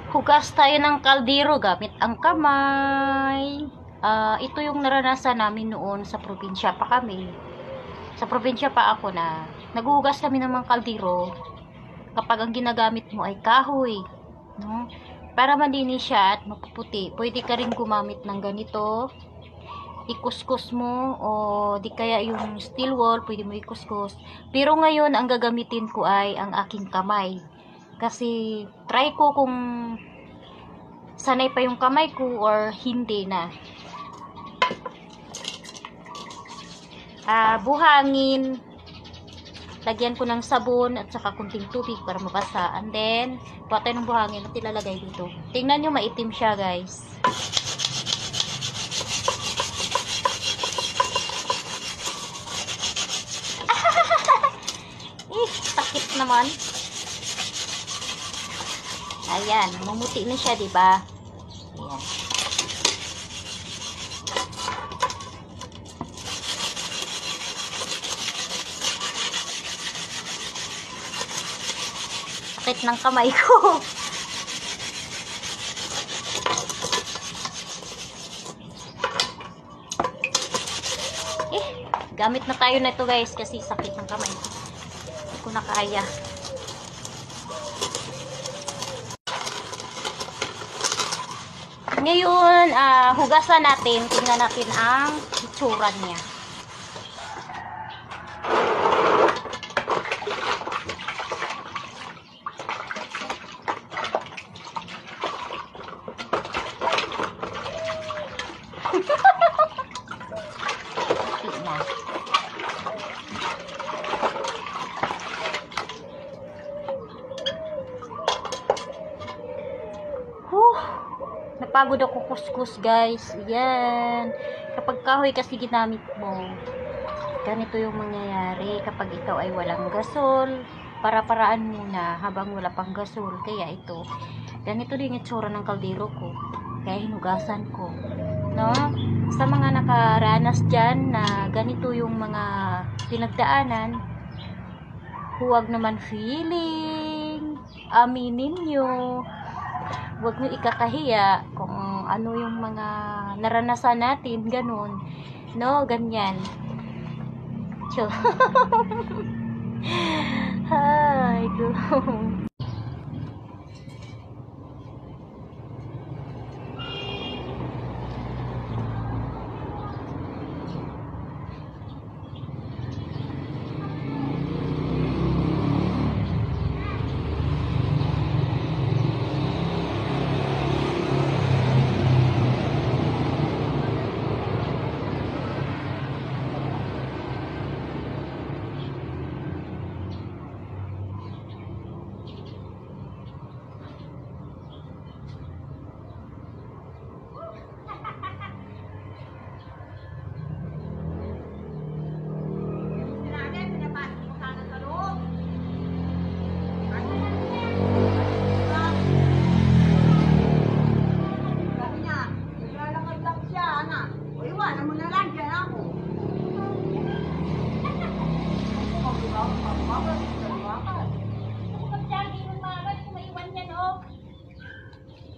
Hugas tayo ng kaldero gamit ang kamay. Ito yung naranasan namin noon sa probinsya pa kami. Sa probinsya pa ako na naghuhugas kami ng mga kaldero kapag ang ginagamit mo ay kahoy, no? Para malinis siya at mapuputi. Pwede ka rin gumamit ng ganito. Ikuskus mo o di kaya yung steel wool, pwede mo ikuskus. Pero ngayon ang gagamitin ko ay ang aking kamay. Kasi try ko kung sanay pa yung kamay ko or hindi na. Buhangin, lagyan ko ng sabon at saka kunting tubig para mabasa, and then kuha tayo ng buhangin at ilalagay dito. Tingnan nyo, maitim siya guys. Sakit naman. Ayan, mumuti na siya, diba? Ayan. Sakit ng kamay ko. Gamit na tayo na ito guys kasi sakit ng kamay. Hindi ko na kaya. Ngayon, hugasan natin. Tingnan natin ang itsura niya. Napagod ako kuskus guys. Yan. Kapag kahoy kasi ginamit mo, ganito yung mangyayari. Kapag ito ay walang gasol, para-paraan muna habang wala pang gasol. Kaya ito, ganito din yung itsura ng kaldero ko. Kaya hinugasan ko. No? Sa mga nakaranas dyan na ganito yung mga pinagdaanan, huwag naman feeling. Aminin nyo. Huwag nyo ikakahiya kung ano yung mga naranasan natin, ganun. No, ganyan. Ay, go.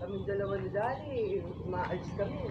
Kaming dalawa ni Daddy, umaalis kami.